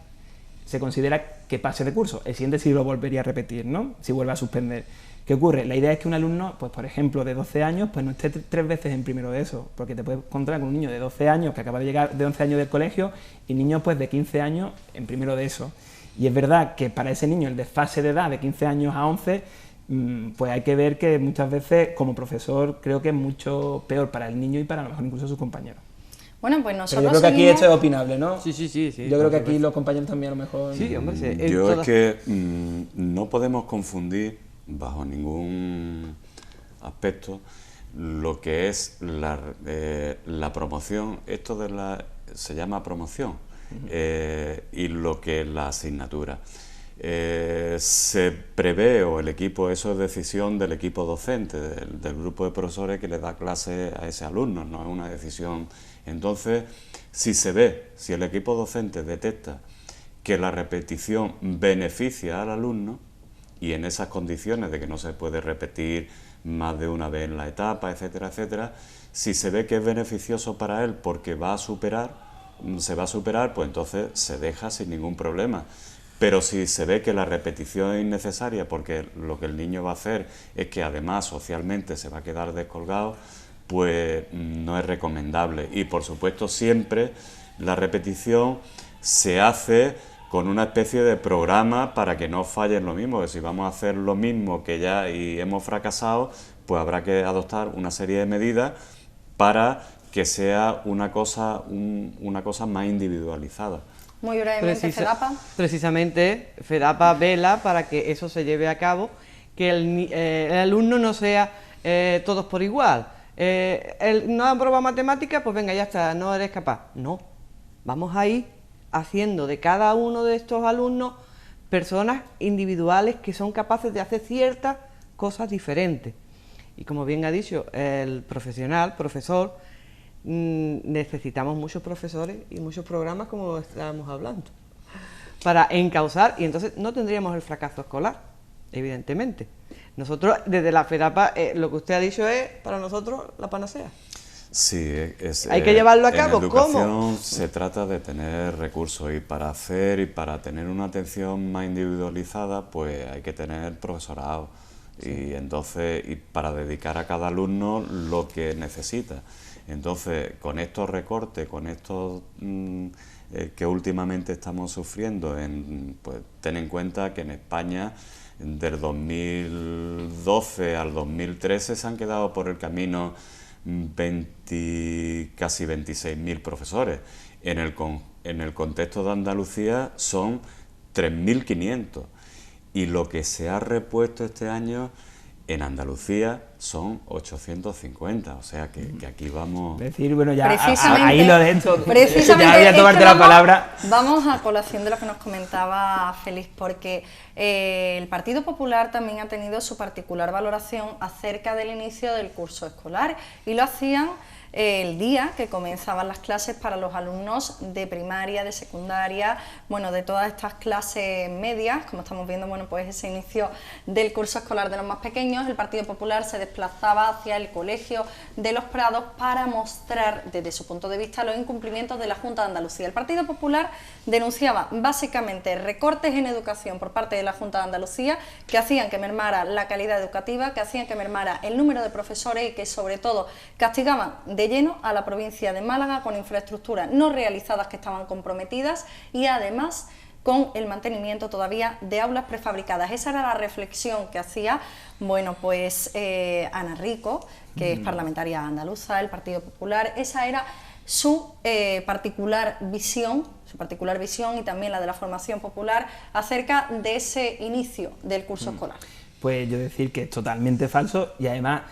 se considera que pase de curso. El siguiente sí lo volvería a repetir, ¿no?, si vuelve a suspender. ¿Qué ocurre? La idea es que un alumno, pues por ejemplo, de 12 años, pues no esté 3 veces en primero de eso, porque te puedes encontrar con un niño de 12 años que acaba de llegar de 11 años del colegio y niños pues de 15 años en primero de eso. Y es verdad que para ese niño el desfase de edad de 15 años a 11, pues hay que ver que muchas veces como profesor creo que es mucho peor para el niño y para a lo mejor incluso sus compañeros. Bueno, pues nosotros pero yo creo que aquí esto es opinable, ¿no? Sí. Yo creo que aquí los compañeros también a lo mejor... Sí, hombre, yo es que no podemos confundir bajo ningún aspecto lo que es la promoción, esto se llama promoción, y lo que es la asignatura. se prevé, o el equipo, eso es decisión del equipo docente, del grupo de profesores que le da clase a ese alumno, no es una decisión. Entonces, si se ve, si el equipo docente detecta que la repetición beneficia al alumno, y en esas condiciones de que no se puede repetir más de una vez en la etapa, etcétera, etcétera, si se ve que es beneficioso para él porque se va a superar, pues entonces se deja sin ningún problema. Pero si se ve que la repetición es innecesaria porque lo que el niño va a hacer es que además socialmente se va a quedar descolgado, pues no es recomendable. Y por supuesto siempre la repetición se hace con una especie de programa para que no falle lo mismo, que si vamos a hacer lo mismo que ya y hemos fracasado, pues habrá que adoptar una serie de medidas para que sea una cosa más individualizada. Muy brevemente, FEDAPA. Precisamente, FEDAPA vela para que eso se lleve a cabo, que el alumno no sea todos por igual. No han probado matemáticas, pues venga, ya está, no eres capaz. No, vamos a ir haciendo de cada uno de estos alumnos personas individuales que son capaces de hacer ciertas cosas diferentes. Y como bien ha dicho el profesor, necesitamos muchos profesores y muchos programas como estábamos hablando para encauzar, y entonces no tendríamos el fracaso escolar, evidentemente. Nosotros desde la FEDAPA lo que usted ha dicho es para nosotros la panacea. Sí, hay que llevarlo a cabo. En educación, ¿cómo? Se trata de tener recursos, y para tener una atención más individualizada, pues hay que tener profesorado. Sí. Y entonces, para dedicar a cada alumno lo que necesita. Entonces, con estos recortes, con estos que últimamente estamos sufriendo, pues ten en cuenta que en España del 2012 al 2013 se han quedado por el camino casi 26.000 profesores. En el contexto de Andalucía son 3.500, y lo que se ha repuesto este año en Andalucía son 850, o sea que aquí vamos... Es decir, bueno, ya ahí lo de esto, precisamente ya voy a tomarte la palabra. Vamos a colación de lo que nos comentaba Félix, porque el Partido Popular también ha tenido su particular valoración acerca del inicio del curso escolar, y lo hacían el día que comenzaban las clases para los alumnos de primaria, de secundaria, bueno, de todas estas clases medias. Como estamos viendo, bueno, pues ese inicio del curso escolar de los más pequeños, el Partido Popular se desplazaba hacia el Colegio de los Prados para mostrar desde su punto de vista los incumplimientos de la Junta de Andalucía. El Partido Popular denunciaba básicamente recortes en educación por parte de la Junta de Andalucía que hacían que mermara la calidad educativa, que hacían que mermara el número de profesores y que sobre todo castigaban de lleno a la provincia de Málaga con infraestructuras no realizadas que estaban comprometidas, y además con el mantenimiento todavía de aulas prefabricadas. Esa era la reflexión que hacía, bueno, pues Ana Rico, que es parlamentaria andaluza del Partido Popular. Esa era su particular visión y también la de la formación popular acerca de ese inicio del curso escolar. Pues yo decir que es totalmente falso, y además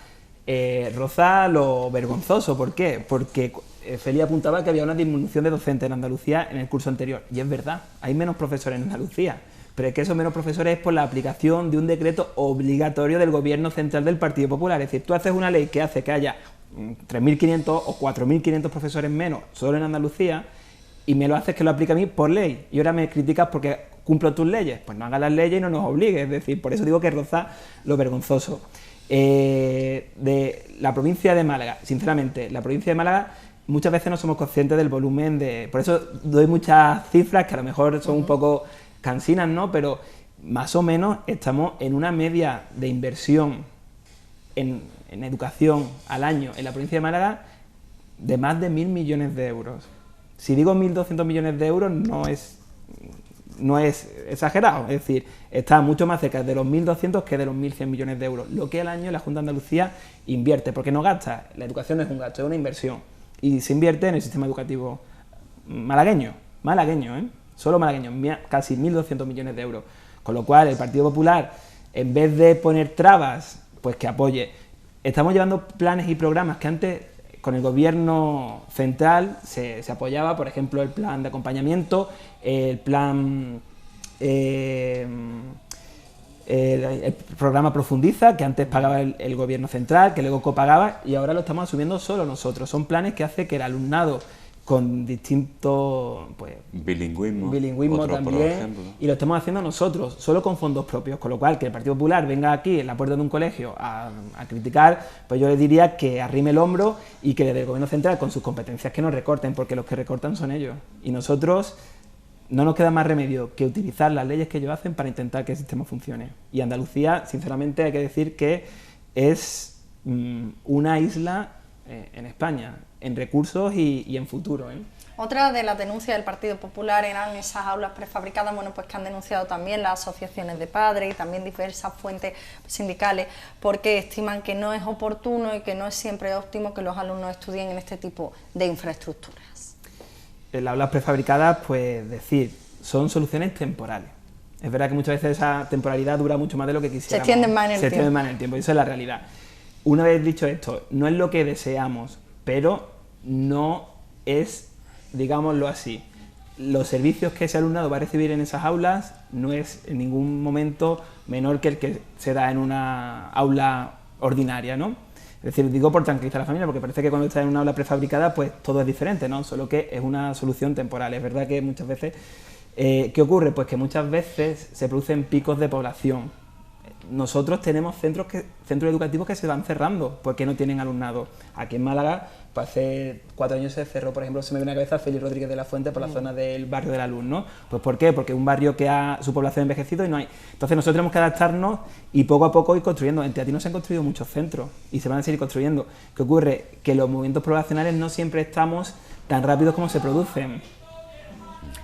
roza lo vergonzoso. ¿Por qué? Porque Feli apuntaba que había una disminución de docentes en Andalucía en el curso anterior, y es verdad, hay menos profesores en Andalucía, pero es que esos menos profesores es por la aplicación de un decreto obligatorio del Gobierno central del Partido Popular. Es decir, tú haces una ley que hace que haya 3.500 o 4.500 profesores menos solo en Andalucía, y me lo haces que lo aplique a mí por ley, y ahora me criticas porque cumplo tus leyes. Pues no hagas las leyes y no nos obligues. Es decir, por eso digo que roza lo vergonzoso. De la provincia de Málaga, sinceramente, la provincia de Málaga muchas veces no somos conscientes del volumen de... Por eso doy muchas cifras que a lo mejor son un poco cansinas, ¿no? Pero más o menos estamos en una media de inversión en educación al año en la provincia de Málaga de más de 1.000 millones de euros. Si digo 1.200 millones de euros no es exagerado, es decir, está mucho más cerca de los 1.200 que de los 1.100 millones de euros, lo que al año la Junta de Andalucía invierte, porque no gasta, la educación no es un gasto, es una inversión, y se invierte en el sistema educativo malagueño, solo malagueño, casi 1.200 millones de euros, con lo cual el Partido Popular, en vez de poner trabas, pues que apoye. Estamos llevando planes y programas que antes con el Gobierno central se apoyaba, por ejemplo, el plan de acompañamiento, el plan el programa Profundiza, que antes pagaba el gobierno central, que luego copagaba, y ahora lo estamos asumiendo solo nosotros. Son planes que hace que el alumnado con distintos bilingüismo también, y lo estamos haciendo nosotros, solo con fondos propios, con lo cual que el Partido Popular venga aquí en la puerta de un colegio a criticar, pues yo le diría que arrime el hombro y que desde el gobierno central, con sus competencias, que no recorten, porque los que recortan son ellos, y nosotros no nos queda más remedio que utilizar las leyes que ellos hacen para intentar que el sistema funcione. Y Andalucía, sinceramente, hay que decir que es una isla en España, en recursos y en futuro, ¿eh? Otra de las denuncias del Partido Popular eran esas aulas prefabricadas, bueno, pues que han denunciado también las asociaciones de padres y también diversas fuentes sindicales, porque estiman que no es oportuno y que no es siempre óptimo que los alumnos estudien en este tipo de infraestructuras. Las aulas prefabricadas, pues decir, son soluciones temporales. Es verdad que muchas veces esa temporalidad dura mucho más de lo que quisiéramos. Se extienden más en el tiempo. Se extienden más en el tiempo, y eso es la realidad. Una vez dicho esto, no es lo que deseamos, pero no es, digámoslo así, los servicios que ese alumnado va a recibir en esas aulas no es en ningún momento menor que el que se da en una aula ordinaria, ¿no? Es decir, digo por tranquilizar a la familia, porque parece que cuando está en una aula prefabricada, pues todo es diferente, ¿no? Solo que es una solución temporal. Es verdad que muchas veces, ¿qué ocurre? Pues que muchas veces se producen picos de población. Nosotros tenemos centros educativos que se van cerrando porque no tienen alumnado. Aquí en Málaga, pues hace 4 años se cerró, por ejemplo, se me viene a la cabeza Félix Rodríguez de la Fuente por la zona del barrio de la Luz, ¿no? Pues ¿por qué? Porque es un barrio que ha su población envejecido y no hay. Entonces nosotros tenemos que adaptarnos y poco a poco ir construyendo. En Teatino se han construido muchos centros y se van a seguir construyendo. ¿Qué ocurre? Que los movimientos poblacionales no siempre estamos tan rápidos como se producen.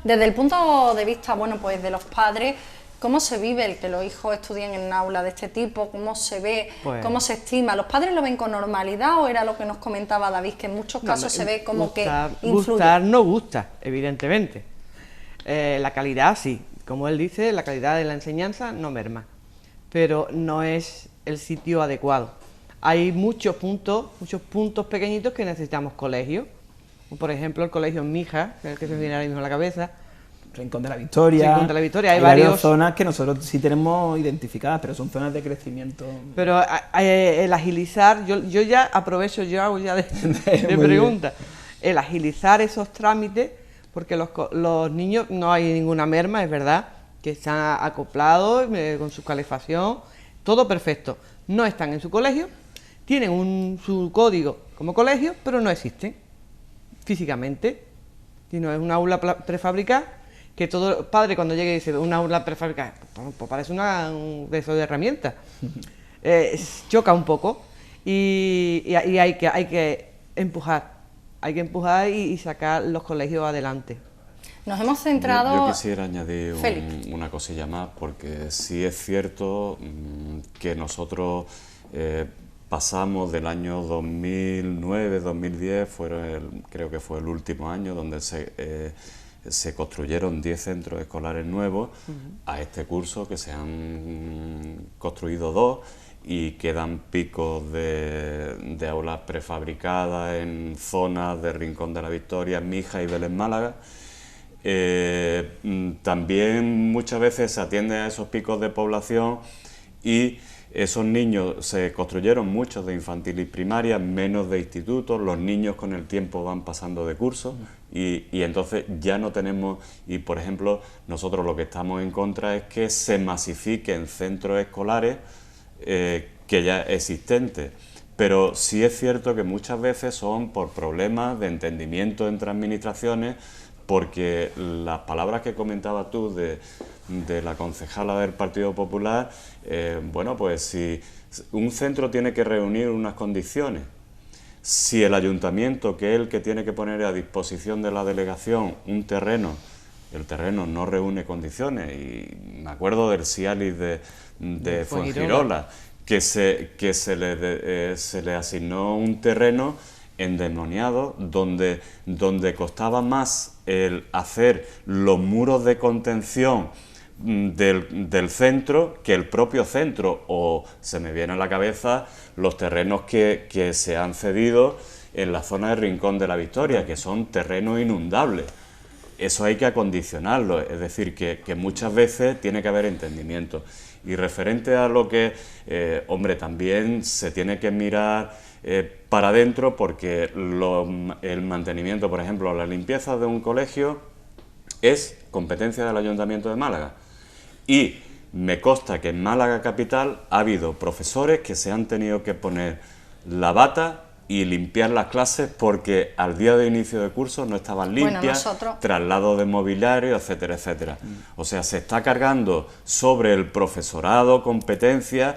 Desde el punto de vista, bueno, pues de los padres, ¿cómo se vive el que los hijos estudien en una aula de este tipo? ¿Cómo se ve? Pues, ¿cómo se estima? ¿Los padres lo ven con normalidad o era lo que nos comentaba David, que en muchos casos se ve como que influye? Gustar no gusta, evidentemente. La calidad sí, como él dice, la calidad de la enseñanza no merma, pero no es el sitio adecuado. Hay muchos puntos pequeñitos que necesitamos colegios. Por ejemplo, el colegio en Mija, el que se me viene ahora mismo a la cabeza. Rincón de la Victoria, hay varias zonas que nosotros sí tenemos identificadas, pero son zonas de crecimiento. Pero el agilizar, yo ya aprovecho, yo hago ya de pregunta, el agilizar esos trámites, porque los niños no hay ninguna merma, es verdad, que están acoplados con su calefacción, todo perfecto, no están en su colegio, tienen su código como colegio, pero no existen físicamente, sino es una aula prefabricada, que todo padre cuando llegue y dice una aula prefabricada, pues parece un de esos de herramientas. Choca un poco y hay que empujar y sacar los colegios adelante. Nos hemos centrado... Yo quisiera añadir una cosilla más, porque sí es cierto que nosotros pasamos del año 2009-2010, creo que fue el último año donde se construyeron 10 centros escolares nuevos, a este curso que se han construido 2 y quedan picos de aulas prefabricadas en zonas de Rincón de la Victoria, Mija y Vélez Málaga. También muchas veces se atiende a esos picos de población y esos niños, se construyeron muchos de infantil y primaria, menos de institutos, los niños con el tiempo van pasando de curso y entonces ya no tenemos, y por ejemplo nosotros lo que estamos en contra es que se masifiquen centros escolares que ya existentes, pero sí es cierto que muchas veces son por problemas de entendimiento entre administraciones, porque las palabras que comentabas tú de la concejala del Partido Popular, bueno, pues si un centro tiene que reunir unas condiciones, si el ayuntamiento, que es el que tiene que poner a disposición de la delegación un terreno, el terreno no reúne condiciones, y me acuerdo del Cialis de Fuengirola, que se le asignó un terreno endemoniado donde costaba más el hacer los muros de contención del centro que el propio centro, o se me viene a la cabeza los terrenos que se han cedido en la zona de Rincón de la Victoria, que son terrenos inundables. eso hay que acondicionarlo, es decir, que muchas veces tiene que haber entendimiento. Y referente a lo que, hombre, también se tiene que mirar para adentro, porque el mantenimiento, por ejemplo, la limpieza de un colegio es competencia del Ayuntamiento de Málaga. Y me consta que en Málaga capital ha habido profesores que se han tenido que poner la bata y limpiar las clases porque al día de inicio de curso no estaban limpias, traslado de mobiliario, etcétera, etcétera. O sea, se está cargando sobre el profesorado competencias.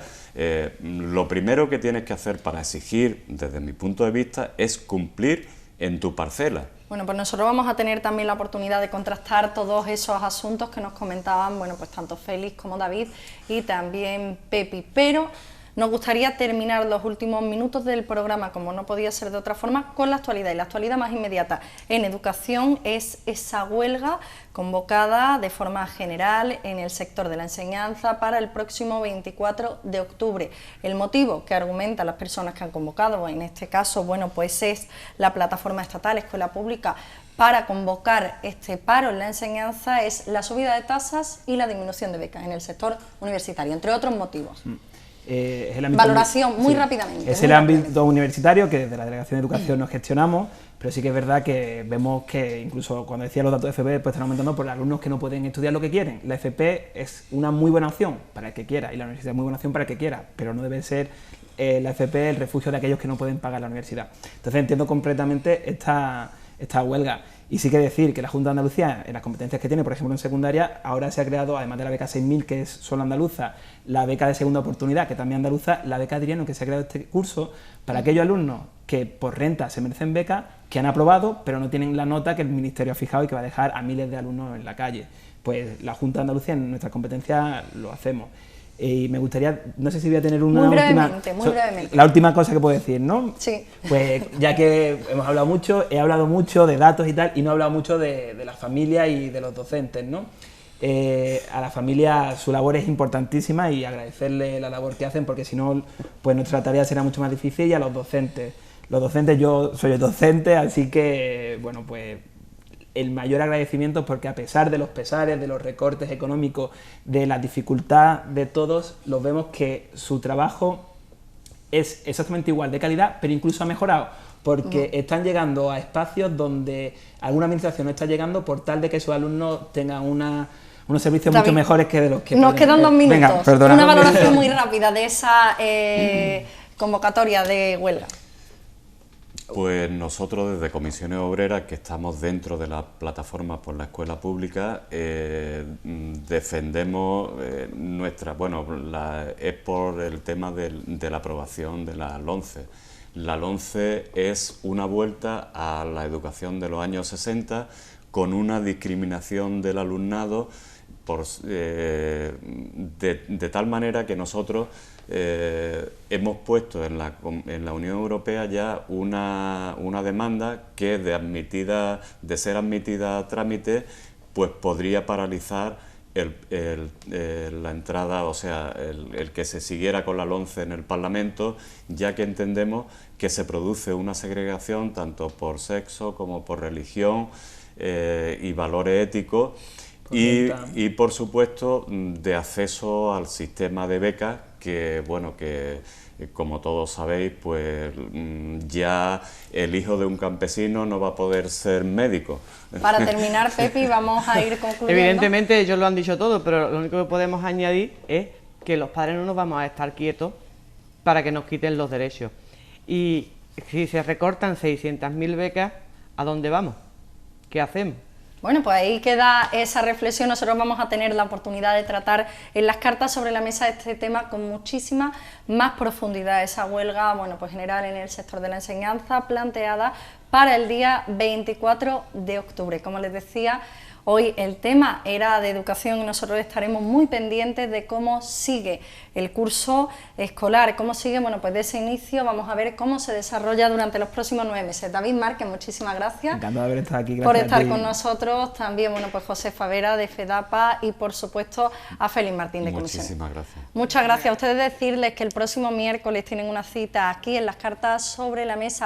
Lo primero que tienes que hacer para exigir, desde mi punto de vista, es cumplir en tu parcela. Bueno, pues nosotros vamos a tener también la oportunidad de contrastar todos esos asuntos que nos comentaban, bueno, pues tanto Félix como David y también Pepi, pero nos gustaría terminar los últimos minutos del programa, como no podía ser de otra forma, con la actualidad. Y la actualidad más inmediata en educación es esa huelga convocada de forma general en el sector de la enseñanza para el próximo 24 de octubre. El motivo que argumentan las personas que han convocado, en este caso, bueno, pues es la plataforma estatal Escuela Pública para convocar este paro en la enseñanza, es la subida de tasas y la disminución de becas en el sector universitario, entre otros motivos. Es el ámbito, valoración muy rápidamente. Es el ámbito universitario que desde la Delegación de Educación nos gestionamos, pero sí que es verdad que vemos que incluso cuando decía los datos de FP, pues están aumentando por alumnos que no pueden estudiar lo que quieren. La FP es una muy buena opción para el que quiera y la universidad es muy buena opción para el que quiera, pero no debe ser la FP el refugio de aquellos que no pueden pagar la universidad. Entonces entiendo completamente esta huelga. Y sí que decir que la Junta de Andalucía, en las competencias que tiene, por ejemplo en secundaria, ahora se ha creado, además de la beca 6.000, que es solo andaluza, la beca de segunda oportunidad, que también andaluza, la beca Adriano, que se ha creado este curso para aquellos alumnos que por renta se merecen beca, que han aprobado, pero no tienen la nota que el Ministerio ha fijado y que va a dejar a miles de alumnos en la calle. Pues la Junta de Andalucía, en nuestras competencias, lo hacemos. Y me gustaría, no sé si voy a tener una muy brevemente. La última cosa que puedo decir, ¿no? Sí. Pues ya que hemos hablado mucho, he hablado mucho de datos y tal, y no he hablado mucho de las familias y de los docentes, ¿no? A la familia su labor es importantísima y agradecerle la labor que hacen, porque si no, pues nuestra tarea será mucho más difícil, y a los docentes. Los docentes, yo soy el docente, así que, bueno, pues el mayor agradecimiento, porque a pesar de los pesares, de los recortes económicos, de la dificultad de todos, los vemos que su trabajo es exactamente igual de calidad, pero incluso ha mejorado, porque están llegando a espacios donde alguna administración no está llegando, por tal de que sus alumnos tengan unos servicios David, mucho mejores que de los que... Nos quedan 2 minutos. Venga, perdona. Una valoración muy rápida de esa convocatoria de huelga. Pues nosotros desde Comisiones Obreras, que estamos dentro de la plataforma por la escuela pública, defendemos es por el tema de la aprobación de la LONCE. La LONCE es una vuelta a la educación de los años 60 con una discriminación del alumnado de tal manera que nosotros hemos puesto en la Unión Europea ya una demanda que de ser admitida a trámite, pues podría paralizar la entrada, o sea, el que se siguiera con la LONCE en el Parlamento, ya que entendemos que se produce una segregación tanto por sexo como por religión y valores éticos. Y por supuesto de acceso al sistema de becas, que bueno, que como todos sabéis, pues ya el hijo de un campesino no va a poder ser médico. Para terminar, Pepi, vamos a ir concluyendo. Evidentemente ellos lo han dicho todo, pero lo único que podemos añadir es que los padres no nos vamos a estar quietos para que nos quiten los derechos. Y si se recortan 600.000 becas, ¿a dónde vamos? ¿Qué hacemos? Bueno, pues ahí queda esa reflexión. Nosotros vamos a tener la oportunidad de tratar en las cartas sobre la mesa este tema con muchísima más profundidad. Esa huelga, bueno, pues general en el sector de la enseñanza planteada para el día 24 de octubre. Como les decía, hoy el tema era de educación y nosotros estaremos muy pendientes de cómo sigue el curso escolar, cómo sigue, bueno, pues de ese inicio. Vamos a ver cómo se desarrolla durante los próximos 9 meses. David Márquez, muchísimas gracias. Encantado de haber estado aquí. Por estar con nosotros. También, bueno, pues José Favera de FEDAPA y, por supuesto, a Félix Martín de Comisiones. Muchísimas gracias. Muchas gracias a ustedes. Decirles que el próximo miércoles tienen una cita aquí en las cartas sobre la mesa.